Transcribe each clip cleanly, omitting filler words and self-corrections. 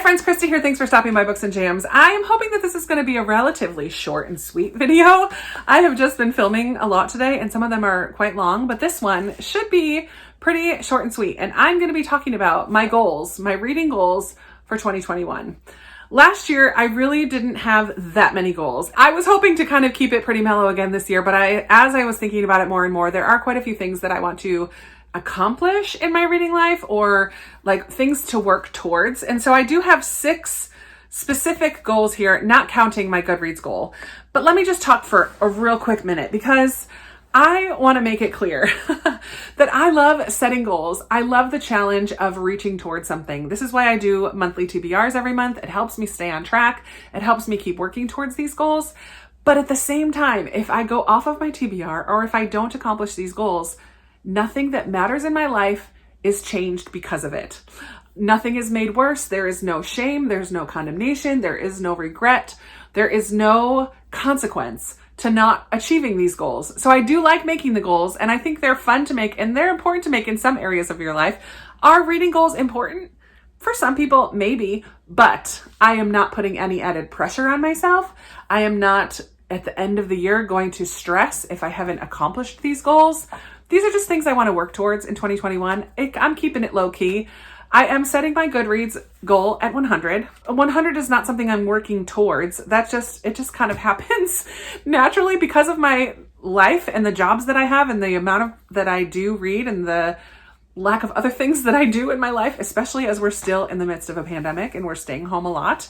friends, Krista here. Thanks for stopping by Books and Jams. I am hoping that this is going to be a relatively short and sweet video. I have just been filming a lot today and some of them are quite long, but this one should be pretty short and sweet. And I'm going to be talking about my goals, my reading goals for 2021. Last year, I really didn't have that many goals. I was hoping to kind of keep it pretty mellow again this year, but as I was thinking about it more and more, there are quite a few things that I want to accomplish in my reading life, or like things to work towards. And so I do have 6 specific goals here, not counting my Goodreads goal. But let me just talk for a real quick minute because I want to make it clear that I love setting goals. I love the challenge of reaching towards something. This is why I do monthly TBRs every month. It helps me stay on track. It helps me keep working towards these goals. But at the same time, if I go off of my TBR or if I don't accomplish these goals, nothing that matters in my life is changed because of it. Nothing is made worse. There is no shame. There's no condemnation. There is no regret. There is no consequence to not achieving these goals. So I do like making the goals, and I think they're fun to make and they're important to make in some areas of your life. Are reading goals important? For some people, maybe, but I am not putting any added pressure on myself. I am not at the end of the year going to stress if I haven't accomplished these goals. These are just things I want to work towards in 2021. I'm keeping it low key. I am setting my Goodreads goal at 100. 100 is not something I'm working towards. It just kind of happens naturally because of my life and the jobs that I have and the amount that I do read and the lack of other things that I do in my life, especially as we're still in the midst of a pandemic and we're staying home a lot.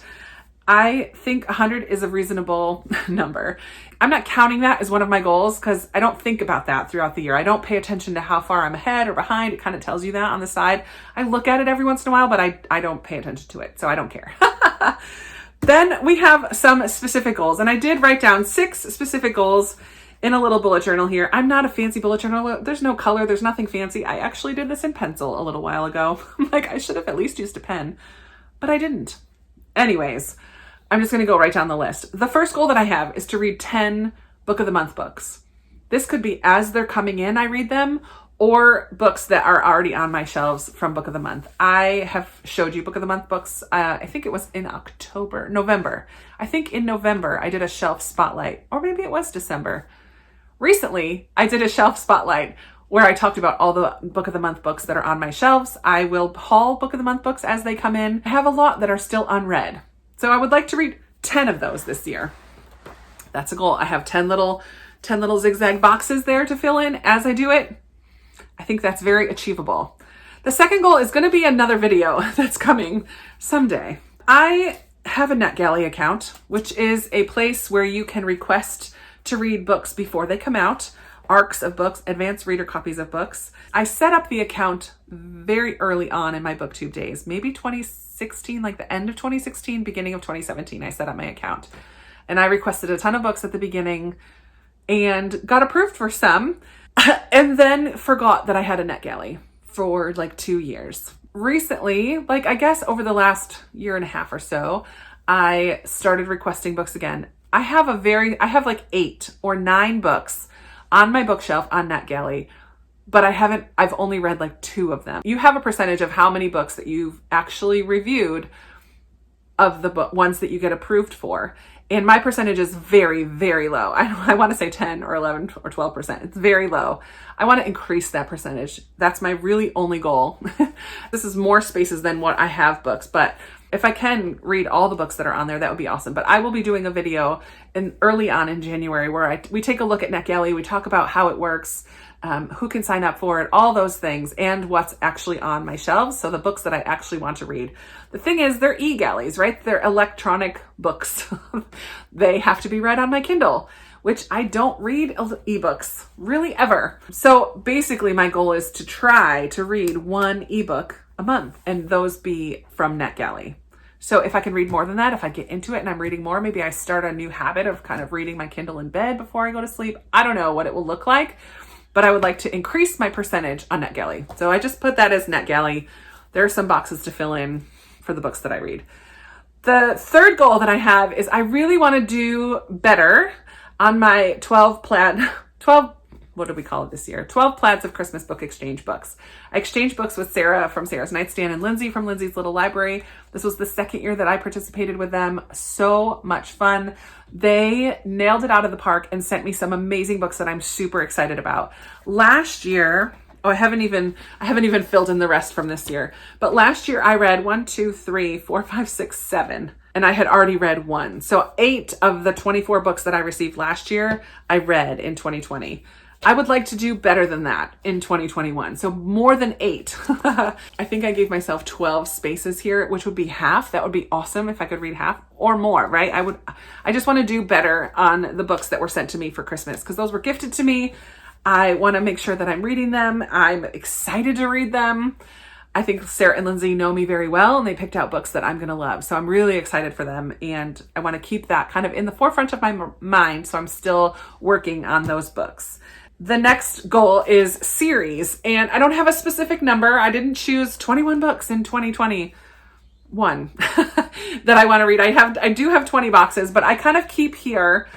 I think 100 is a reasonable number. I'm not counting that as one of my goals because I don't think about that throughout the year. I don't pay attention to how far I'm ahead or behind. It kind of tells you that on the side. I look at it every once in a while, but I don't pay attention to it, so I don't care. Then we have some specific goals, and I did write down 6 specific goals in a little bullet journal here. I'm not a fancy bullet journal. There's no color. There's nothing fancy. I actually did this in pencil a little while ago. Like, I should have at least used a pen, but I didn't. Anyways, I'm just going to go right down the list. The first goal that I have is to read 10 Book of the Month books. This could be as they're coming in, I read them, or books that are already on my shelves from Book of the Month. I have showed you Book of the Month books. I think it was in November. I think in November I did a shelf spotlight, or maybe it was December. Recently, I did a shelf spotlight where I talked about all the Book of the Month books that are on my shelves. I will haul Book of the Month books as they come in. I have a lot that are still unread. So I would like to read 10 of those this year. That's a goal. I have 10 little zigzag boxes there to fill in as I do it. I think that's very achievable. The second goal is going to be another video that's coming someday. I have a NetGalley account, which is a place where you can request to read books before they come out, arcs of books, advanced reader copies of books. I set up the account very early on in my BookTube days, maybe 2016, like the end of 2016, beginning of 2017, I set up my account. And I requested a ton of books at the beginning and got approved for some, and then forgot that I had a NetGalley for like 2 years. Recently, like I guess over the last year and a half or so, I started requesting books again. I have like 8 or 9 books on my bookshelf on NetGalley, but I've only read like 2 of them. You have a percentage of how many books that you've actually reviewed of the ones that you get approved for. And my percentage is very, very low. I want to say 10 or 11 or 12%. It's very low. I want to increase that percentage. That's my really only goal. This is more spaces than what I have books, but if I can read all the books that are on there, that would be awesome. But I will be doing a video early on in January where we take a look at NetGalley. We talk about how it works, who can sign up for it, all those things, and what's actually on my shelves. So the books that I actually want to read. The thing is, they're e-galleys, right? They're electronic books. They have to be read on my Kindle, which I don't read ebooks really ever. So basically my goal is to try to read 1 ebook a month, and those be from NetGalley. So if I can read more than that, if I get into it and I'm reading more, maybe I start a new habit of kind of reading my Kindle in bed before I go to sleep. I don't know what it will look like, but I would like to increase my percentage on NetGalley. So I just put that as NetGalley. There are some boxes to fill in for the books that I read. The third goal that I have is I really want to do better on my 12 what did we call it this year? 12 Plaids of Christmas Book Exchange Books. I exchanged books with Sarah from Sarah's Nightstand and Lindsay from Lindsay's Little Library. This was the second year that I participated with them. So much fun. They nailed it out of the park and sent me some amazing books that I'm super excited about. Last year, I haven't even filled in the rest from this year. But last year I read 1, 2, 3, 4, 5, 6, 7. And I had already read 1. So 8 of the 24 books that I received last year, I read in 2020. I would like to do better than that in 2021. So more than 8. I think I gave myself 12 spaces here, which would be half. That would be awesome if I could read half or more, right? I just want to do better on the books that were sent to me for Christmas because those were gifted to me. I want to make sure that I'm reading them. I'm excited to read them. I think Sarah and Lindsay know me very well and they picked out books that I'm going to love. So I'm really excited for them and I want to keep that kind of in the forefront of my mind. So I'm still working on those books. The next goal is series, and I don't have a specific number. I didn't choose 21 books in 2021 that I want to read. I do have 20 boxes, but I kind of keep here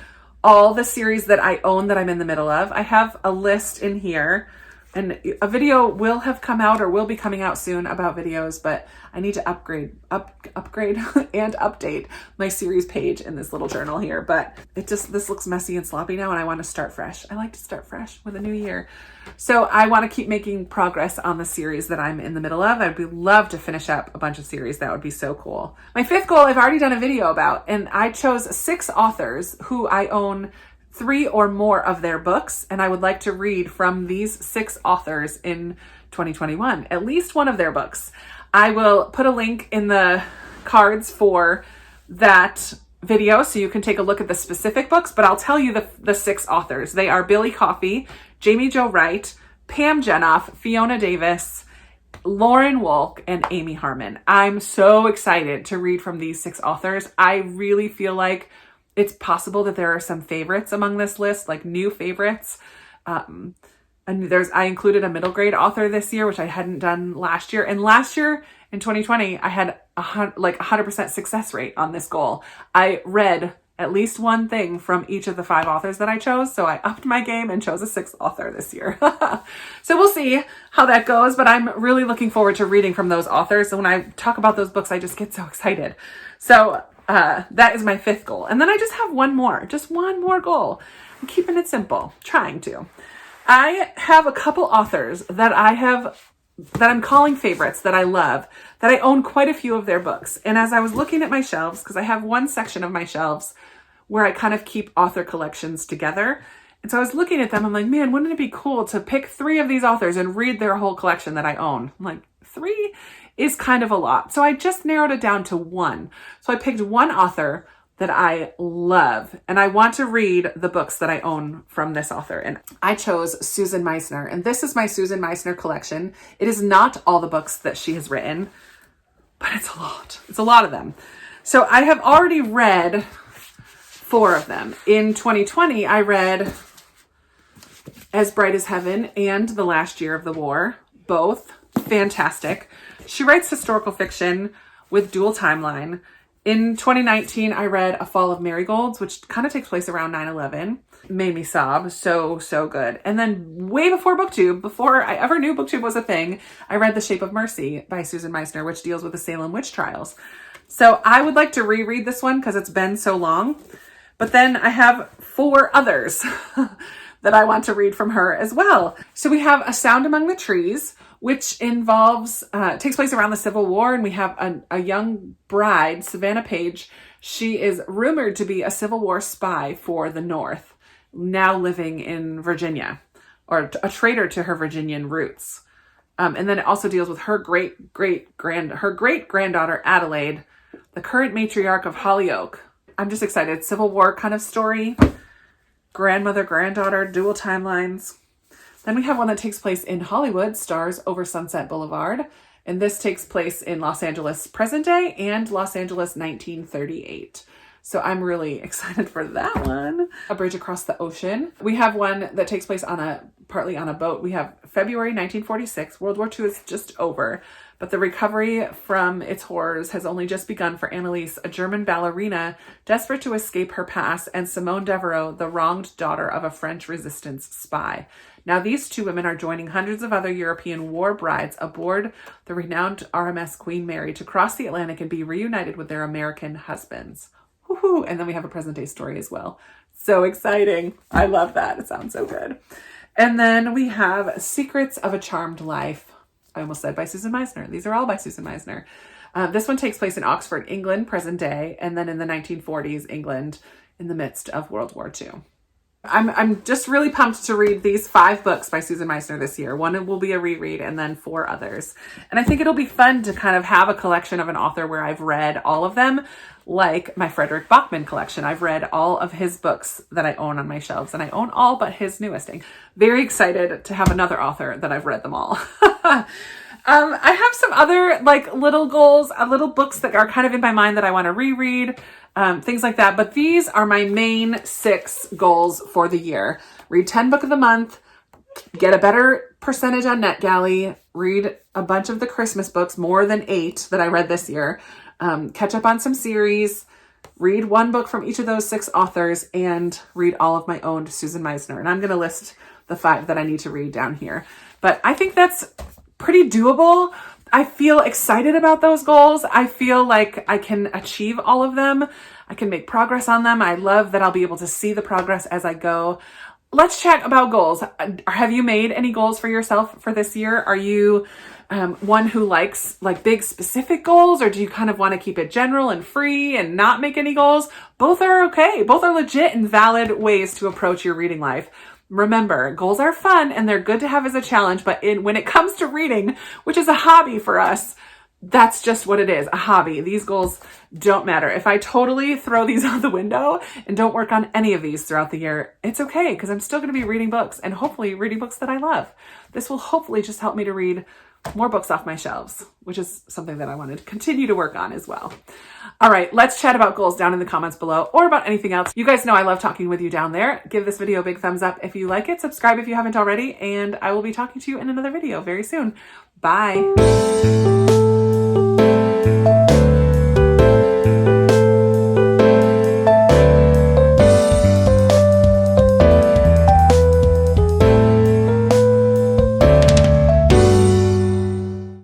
all the series that I own that I'm in the middle of. I have a list in here, and a video will have come out or will be coming out soon about videos, but I need to upgrade and update my series page in this little journal here. But this looks messy and sloppy now and I want to start fresh. I like to start fresh with a new year. So I want to keep making progress on the series that I'm in the middle of. I'd love to finish up a bunch of series. That would be so cool. My 5th goal I've already done a video about, and I chose 6 authors who I own 3 or more of their books, and I would like to read from these 6 authors in 2021, at least one of their books. I will put a link in the cards for that video so you can take a look at the specific books, but I'll tell you the 6 authors. They are Billy Coffey, Jamie Jo Wright, Pam Jenoff, Fiona Davis, Lauren Wolk, and Amy Harmon. I'm so excited to read from these 6 authors. I really feel like it's possible that there are some favorites among this list, like new favorites. And I included a middle grade author this year, which I hadn't done last year. And last year in 2020, I had 100% success rate on this goal. I read at least one thing from each of the 5 authors that I chose. So I upped my game and chose a 6th author this year. So we'll see how that goes, but I'm really looking forward to reading from those authors. And when I talk about those books, I just get so excited. So that is my 5th goal. And then I just have one more goal. I'm keeping it simple, trying to. I have a couple authors that I'm calling favorites that I love, that I own quite a few of their books. And as I was looking at my shelves, because I have one section of my shelves where I kind of keep author collections together. And so I was looking at them, I'm like, man, wouldn't it be cool to pick 3 of these authors and read their whole collection that I own? I'm like, 3 is kind of a lot. So I just narrowed it down to 1. So I picked one author that I love, and I want to read the books that I own from this author. And I chose Susan Meissner, and this is my Susan Meissner collection. It is not all the books that she has written, but it's a lot. It's a lot of them. So I have already read 4 of them. In 2020, I read As Bright as Heaven and The Last Year of the War, both fantastic. She writes historical fiction with dual timeline. In 2019, I read A Fall of Marigolds, which kind of takes place around 9/11. Made me sob. So good. And then way before BookTube, before I ever knew BookTube was a thing, I read The Shape of Mercy by Susan Meissner, which deals with the Salem witch trials. So I would like to reread this one because it's been so long. But then I have 4 others that I want to read from her as well. So we have A Sound Among the Trees, which takes place around the Civil War. And we have a young bride, Savannah Page. She is rumored to be a Civil War spy for the North, now living in Virginia, or a traitor to her Virginian roots. And then it also deals with her great granddaughter, Adelaide, the current matriarch of Hollyoak. I'm just excited. Civil War kind of story. Grandmother, granddaughter, dual timelines. Then we have one that takes place in Hollywood, stars Over Sunset Boulevard. And this takes place in Los Angeles present day and Los Angeles 1938. So I'm really excited for that one. A Bridge Across the Ocean. We have one that takes place partly on a boat. We have February 1946. World War II is just over, but the recovery from its horrors has only just begun for Anneliese, a German ballerina desperate to escape her past, and Simone Devereaux, the wronged daughter of a French resistance spy. Now these two women are joining hundreds of other European war brides aboard the renowned RMS Queen Mary to cross the Atlantic and be reunited with their American husbands. Woohoo! And then we have a present day story as well. So exciting. I love that. It sounds so good. And then we have Secrets of a Charmed Life. I almost said by Susan Meisner. These are all by Susan Meisner. This one takes place in Oxford, England, present day, and then in the 1940s, England, in the midst of World War II. I'm just really pumped to read these 5 books by Susan Meisner this year. One will be a reread and then 4 others. And I think it'll be fun to kind of have a collection of an author where I've read all of them, like my Frederick Bachman collection. I've read all of his books that I own on my shelves, and I own all but his newest. Very excited to have another author that I've read them all. I have some other like little goals, little books that are kind of in my mind that I want to reread. Things like that. But these are my main 6 goals for the year. Read 10 book of the month, get a better percentage on NetGalley, read a bunch of the Christmas books, more than 8 that I read this year, catch up on some series, read 1 book from each of those 6 authors, and read all of my owned Susan Meisner. And I'm going to list the 5 that I need to read down here. But I think that's pretty doable. I feel excited about those goals. I feel like I can achieve all of them. I can make progress on them. I love that I'll be able to see the progress as I go. Let's chat about goals. Have you made any goals for yourself for this year? Are you one who likes like big specific goals, or do you kind of want to keep it general and free and not make any goals? Both are okay. Both are legit and valid ways to approach your reading life. Remember, goals are fun and they're good to have as a challenge, but when it comes to reading, which is a hobby for us, that's just what it is, a hobby. These goals don't matter. If I totally throw these out the window and don't work on any of these throughout the year, it's okay, because I'm still going to be reading books, and hopefully reading books that I love. This will hopefully just help me to read more books off my shelves, which is something that I want to continue to work on as well. All right, let's chat about goals down in the comments below, or about anything else. You guys know I love talking with you down there. Give this video a big thumbs up if you like it. Subscribe if you haven't already, and I will be talking to you in another video very soon. Bye.